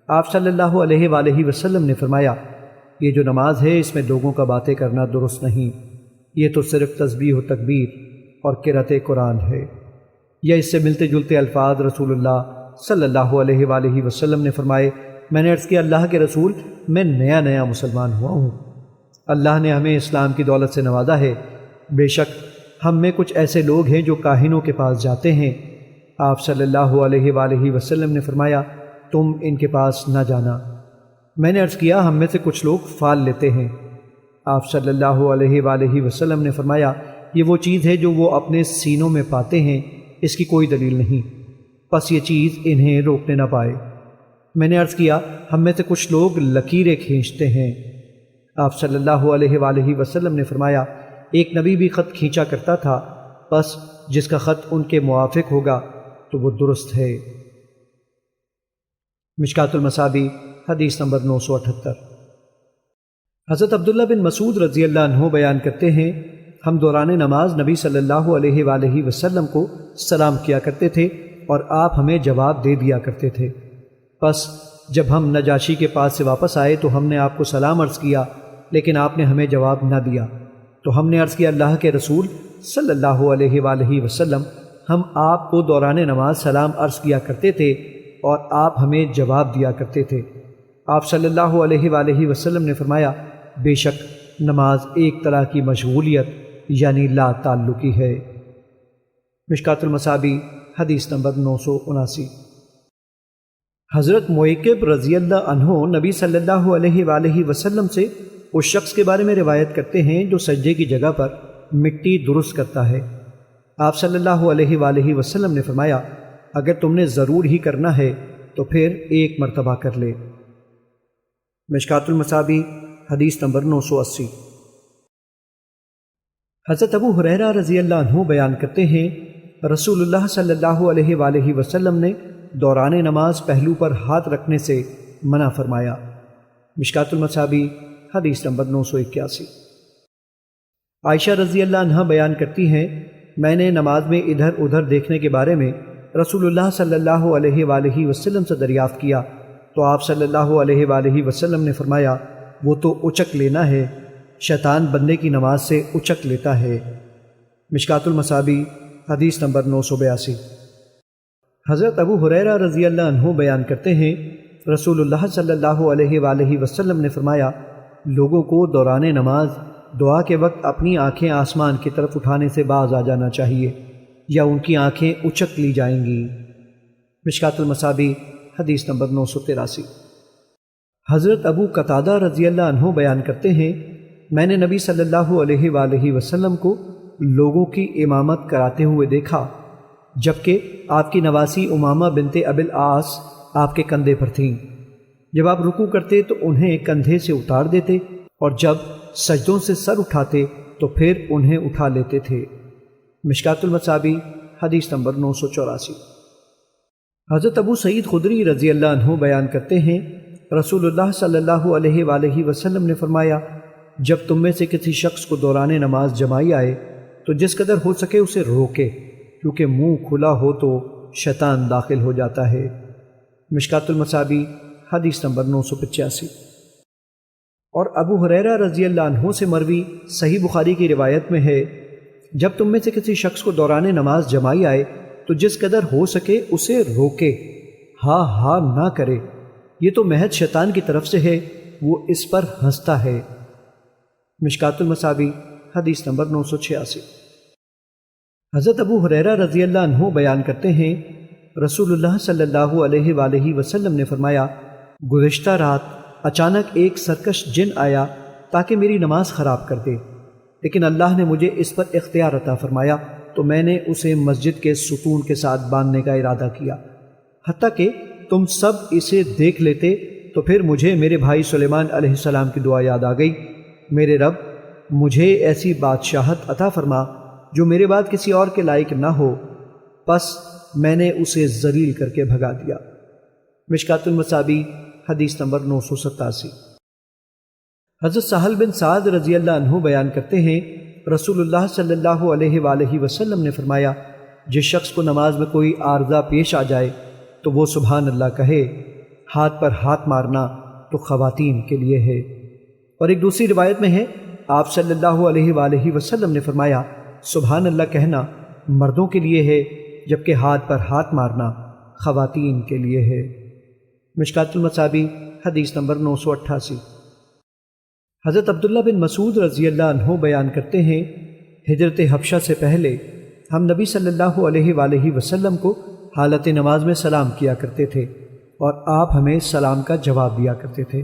A: آپ صلی اللہ علیہ وآلہ وسلم نے فرمایا، یہ جو نماز ہے اس میں لوگوں کا باتیں کرنا درست نہیں، یہ تو صرف تسبیح و تکبیر اور قرأت قرآن ہے۔ یا اس سے ملتے جلتے الفاظ رسول اللہ صلی اللہ علیہ وآلہ وسلم نے فرمائے، میں نے عرض کیا، اللہ کے رسول، میں نیا مسلمان ہوا ہوں، اللہ نے ہمیں اسلام کی دولت سے نوازا ہے، بے شک ہم میں کچھ ایسے لوگ ہیں جو کاہنوں کے پاس جاتے ہیں۔ آپ صلی اللہ علیہ وآلہ وسلم نے فرمایا، تم ان کے پاس نہ جانا۔ میں نے عرض کیا، ہم میں سے کچھ لوگ فال لیتے ہیں۔ آپ صلی اللہ علیہ وآلہ وسلم نے فرمایا، یہ وہ چیز ہے جو وہ اپنے سینوں میں پاتے ہیں، اس کی کوئی دلیل نہیں، پس یہ چیز انہیں روکنے نہ پائے۔ میں نے عرض کیا، ہم میں سے کچھ لوگ لکیریں کھینچتے ہیں۔ آپ صلی اللہ علیہ وآلہ وسلم نے فرمایا، ایک نبی بھی خط کھینچا کرتا تھا، پس جس کا خط ان کے موافق ہوگا تو وہ درست ہے۔ مشکات المصابیح حدیث نمبر 978۔ حضرت عبداللہ بن مسعود رضی اللہ عنہ بیان کرتے ہیں، ہم دوران نماز نبی صلی اللہ علیہ وآلہ وسلم کو سلام کیا کرتے تھے اور آپ ہمیں جواب دے دیا کرتے تھے۔ پس جب ہم نجاشی کے پاس سے واپس آئے تو ہم نے آپ کو سلام عرض کیا، لیکن آپ نے ہمیں جواب نہ دیا، تو ہم نے عرض کیا اللہ کے رسول صلی اللہ علیہ وآلہ وسلم، ہم آپ کو دوران نماز سلام عرض کیا کرتے تھے اور آپ ہمیں جواب دیا کرتے تھے۔ آپ صلی اللہ علیہ وآلہ وسلم نے فرمایا، بے شک نماز ایک طرح کی مشغولیت یعنی لا تعلقی ہے۔ مشکات المصابیح حدیث نمبر 979۔ حضرت موئقب رضی اللہ عنہ نبی صلی اللہ علیہ وآلہ وسلم سے اس شخص کے بارے میں روایت کرتے ہیں جو سجدے کی جگہ پر مٹی درست کرتا ہے۔ آپ صلی اللہ علیہ وآلہ وسلم نے فرمایا، اگر تم نے ضرور ہی کرنا ہے تو پھر ایک مرتبہ کر لے۔ مشکات المصابیح حدیث نمبر 980۔ حضرت ابو ہریرہ رضی اللہ عنہ بیان کرتے ہیں، رسول اللہ صلی اللہ علیہ وآلہ وسلم نے دوران نماز پہلو پر ہاتھ رکھنے سے منع فرمایا۔ مشکات المصابیح حدیث نمبر 981۔ عائشہ رضی اللہ عنہ بیان کرتی ہیں، میں نے نماز میں ادھر ادھر دیکھنے کے بارے میں رسول اللہ صلی اللہ علیہ وآلہ وسلم سے دریافت کیا تو آپ صلی اللہ علیہ وآلہ وسلم نے فرمایا، وہ تو اچک لینا ہے، شیطان بندے کی نماز سے اچک لیتا ہے۔ مشکات المصابیح حدیث نمبر 982۔ حضرت ابو ہریرہ رضی اللہ عنہ بیان کرتے ہیں، رسول اللہ صلی اللہ علیہ وآلہ وسلم نے فرمایا، لوگوں کو دوران نماز دعا کے وقت اپنی آنکھیں آسمان کی طرف اٹھانے سے باز آ جانا چاہیے یا ان کی آنکھیں اچک لی جائیں گی۔ مشکات المصابیح حدیث نمبر 983۔ حضرت ابو قتادہ رضی اللہ عنہ بیان کرتے ہیں، میں نے نبی صلی اللہ علیہ وآلہ وسلم کو لوگوں کی امامت کراتے ہوئے دیکھا، جبکہ آپ کی نواسی امامہ بنت ابی العاص آپ کے کندھے پر تھیں۔ جب آپ رکوع کرتے تو انہیں کندھے سے اتار دیتے اور جب سجدوں سے سر اٹھاتے تو پھر انہیں اٹھا لیتے تھے۔ مشکات المصابیح حدیث نمبر 984۔ حضرت ابو سعید خدری رضی اللہ عنہ بیان کرتے ہیں، رسول اللہ صلی اللہ علیہ وآلہ وسلم نے فرمایا، جب تم میں سے کسی شخص کو دوران نماز جمائی آئے تو جس قدر ہو سکے اسے روکے، کیونکہ منہ کھلا ہو تو شیطان داخل ہو جاتا ہے۔ مشکات المصابیح حدیث نمبر 985۔ اور ابو ہریرہ رضی اللہ عنہ سے مروی صحیح بخاری کی روایت میں ہے، جب تم میں سے کسی شخص کو دوران نماز جمائی آئے تو جس قدر ہو سکے اسے روکے، ہاں ہاں نہ کرے، یہ تو محض شیطان کی طرف سے ہے، وہ اس پر ہنستا ہے۔ مشکات المصابیح حدیث نمبر 986۔ حضرت ابو ہریرہ رضی اللہ عنہ بیان کرتے ہیں، رسول اللہ صلی اللہ علیہ وآلہ وسلم نے فرمایا، گزشتہ رات اچانک ایک سرکش جن آیا تاکہ میری نماز خراب کر دے، لیکن اللہ نے مجھے اس پر اختیار عطا فرمایا تو میں نے اسے مسجد کے ستون کے ساتھ باندھنے کا ارادہ کیا، حتیٰ کہ تم سب اسے دیکھ لیتے تو پھر مجھے میرے بھائی سلیمان علیہ السلام کی دعا یاد آ گئی، میرے رب مجھے ایسی بادشاہت عطا فرما جو میرے بعد کسی اور کے لائق نہ ہو، پس میں نے اسے ذلیل کر کے بھگا دیا۔ مشکات المصابیح حدیث نمبر 987۔ حضرت سہل بن سعد رضی اللہ عنہ بیان کرتے ہیں، رسول اللہ صلی اللہ علیہ وآلہ وسلم نے فرمایا، جس شخص کو نماز میں کوئی عارضہ پیش آ جائے تو وہ سبحان اللہ کہے، ہاتھ پر ہاتھ مارنا تو خواتین کے لیے ہے۔ اور ایک دوسری روایت میں ہے، آپ صلی اللہ علیہ وآلہ وسلم نے فرمایا، سبحان اللہ کہنا مردوں کے لیے ہے، جبکہ ہاتھ پر ہاتھ مارنا خواتین کے لیے ہے۔ مشکات المصابیح حدیث نمبر 988۔ حضرت عبداللہ بن مسعود رضی اللہ عنہ بیان کرتے ہیں، ہجرت حبشہ سے پہلے ہم نبی صلی اللہ علیہ وآلہ وسلم کو حالت نماز میں سلام کیا کرتے تھے اور آپ ہمیں سلام کا جواب دیا کرتے تھے۔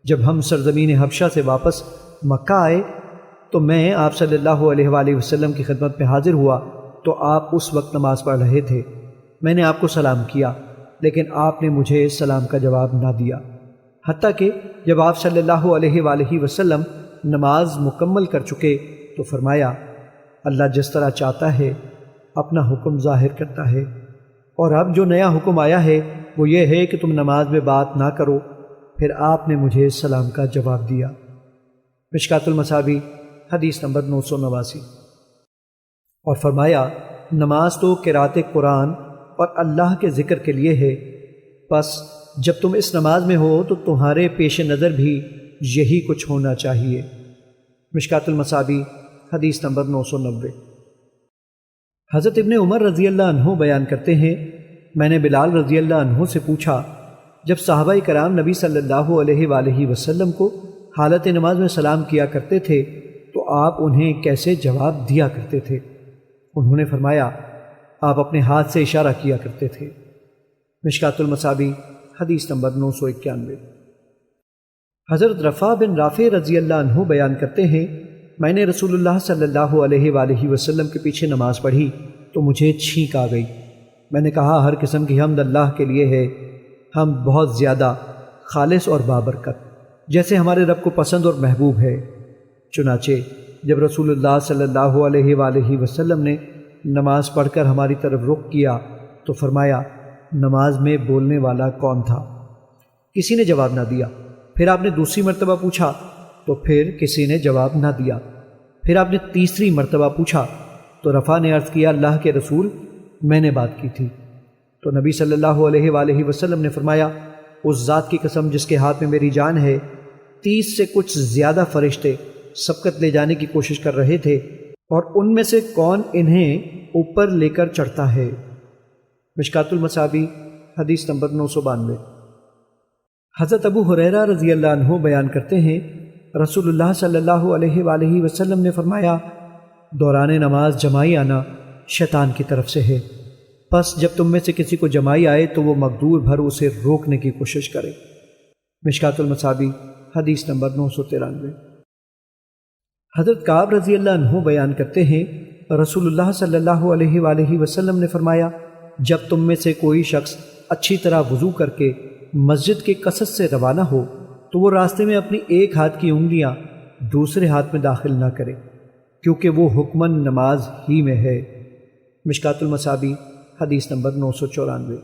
A: جب ہم سرزمین حبشہ سے واپس مکہ آئے تو میں آپ صلی اللہ علیہ وآلہ وسلم کی خدمت میں حاضر ہوا تو آپ اس وقت نماز پڑھ رہے تھے۔ میں نے آپ کو سلام کیا لیکن آپ نے مجھے سلام کا جواب نہ دیا، حتیٰ کہ جب آپ صلی اللہ علیہ وآلہ وسلم نماز مکمل کر چکے تو فرمایا، اللہ جس طرح چاہتا ہے اپنا حکم ظاہر کرتا ہے، اور اب جو نیا حکم آیا ہے وہ یہ ہے کہ تم نماز میں بات نہ کرو۔ پھر آپ نے مجھے سلام کا جواب دیا۔ مشکات المصابیح حدیث نمبر 989۔ اور فرمایا نماز تو قرات قرآن اور اللہ کے ذکر کے لیے ہے، پس جب تم اس نماز میں ہو تو تمہارے پیش نظر بھی یہی کچھ ہونا چاہیے۔ مشکات المصابیح حدیث نمبر 990۔ حضرت ابن عمر رضی اللہ عنہ بیان کرتے ہیں، میں نے بلال رضی اللہ عنہ سے پوچھا، جب صحابہ کرام نبی صلی اللہ علیہ وآلہ وسلم کو حالت نماز میں سلام کیا کرتے تھے تو آپ انہیں کیسے جواب دیا کرتے تھے؟ انہوں نے فرمایا آپ اپنے ہاتھ سے اشارہ کیا کرتے تھے۔ مشکات المصابیح حدیث نمبر 991۔ حضرت رفاع بن رافع رضی اللہ عنہ بیان کرتے ہیں، میں نے رسول اللہ صلی اللہ علیہ وآلہ وسلم کے پیچھے نماز پڑھی تو مجھے چھینک آ گئی۔ میں نے کہا ہر قسم کی حمد اللہ کے لیے ہے، ہم بہت زیادہ خالص اور بابرکت، جیسے ہمارے رب کو پسند اور محبوب ہے۔ چنانچہ جب رسول اللہ صلی اللہ علیہ وآلہ وسلم نے نماز پڑھ کر ہماری طرف رخ کیا تو فرمایا نماز میں بولنے والا کون تھا؟ کسی نے جواب نہ دیا۔ پھر آپ نے دوسری مرتبہ پوچھا تو پھر کسی نے جواب نہ دیا۔ پھر آپ نے تیسری مرتبہ پوچھا تو رفاع نے عرض کیا اللہ کے رسول میں نے بات کی تھی۔ تو نبی صلی اللہ علیہ وآلہ وسلم نے فرمایا اس ذات کی قسم جس کے ہاتھ میں میری جان ہے، 30 سے کچھ زیادہ فرشتے سبقت لے جانے کی کوشش کر رہے تھے، اور ان میں سے کون انہیں اوپر لے کر چڑھتا ہے؟ مشکات المصابیح حدیث نمبر 992۔ حضرت ابو ہریرہ رضی اللہ عنہ بیان کرتے ہیں رسول اللہ صلی اللہ علیہ وآلہ وسلم نے فرمایا دوران نماز جمائی آنا شیطان کی طرف سے ہے، پس جب تم میں سے کسی کو جمائی آئے تو وہ مقدور بھر اسے روکنے کی کوشش کرے۔ مشکات المصابیح حدیث نمبر 993۔ حضرت کعب رضی اللہ عنہ بیان کرتے ہیں رسول اللہ صلی اللہ علیہ وآلہ وسلم نے فرمایا جب تم میں سے کوئی شخص اچھی طرح وضو کر کے مسجد کے قصد سے روانہ ہو تو وہ راستے میں اپنی ایک ہاتھ کی انگلیاں دوسرے ہاتھ میں داخل نہ کرے، کیونکہ وہ حکماً نماز ہی میں ہے۔ مشکات المصابیح حدیث نمبر 994۔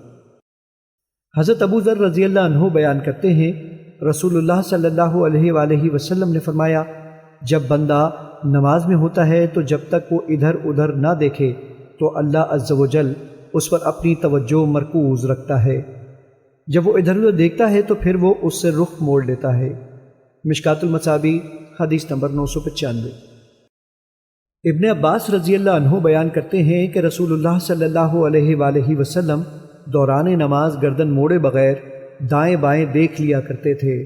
A: حضرت ابو ذر رضی اللہ عنہ بیان کرتے ہیں رسول اللہ صلی اللہ علیہ وآلہ وسلم نے فرمایا جب بندہ نماز میں ہوتا ہے تو جب تک وہ ادھر ادھر نہ دیکھے تو اللہ عز و جل اس پر اپنی توجہ مرکوز رکھتا ہے، جب وہ ادھر ادھر دیکھتا ہے تو پھر وہ اس سے رخ موڑ لیتا ہے۔ مشکات المصابیح حدیث نمبر 995۔ ابن عباس رضی اللہ عنہ بیان کرتے ہیں کہ رسول اللہ صلی اللہ علیہ وآلہ وسلم دوران نماز گردن موڑے بغیر دائیں بائیں دیکھ لیا کرتے تھے۔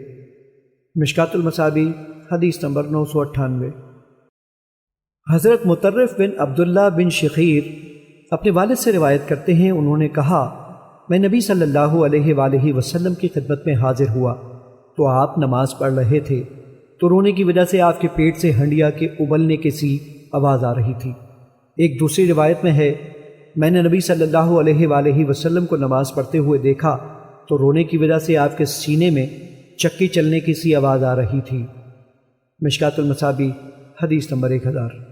A: مشکات المصابیح حدیث نمبر 998۔ حضرت مطرف بن عبداللہ بن شخیر اپنے والد سے روایت کرتے ہیں انہوں نے کہا میں نبی صلی اللہ علیہ وآلہ وسلم کی خدمت میں حاضر ہوا تو آپ نماز پڑھ رہے تھے تو رونے کی وجہ سے آپ کے پیٹ سے ہنڈیا کے ابلنے کی سی آواز آ رہی تھی۔ ایک دوسری روایت میں ہے میں نے نبی صلی اللہ علیہ وآلہ وسلم کو نماز پڑھتے ہوئے دیکھا تو رونے کی وجہ سے آپ کے سینے میں چکی چلنے کی سی آواز آ رہی تھی۔ مشکات المصابیح حدیث نمبر 1000۔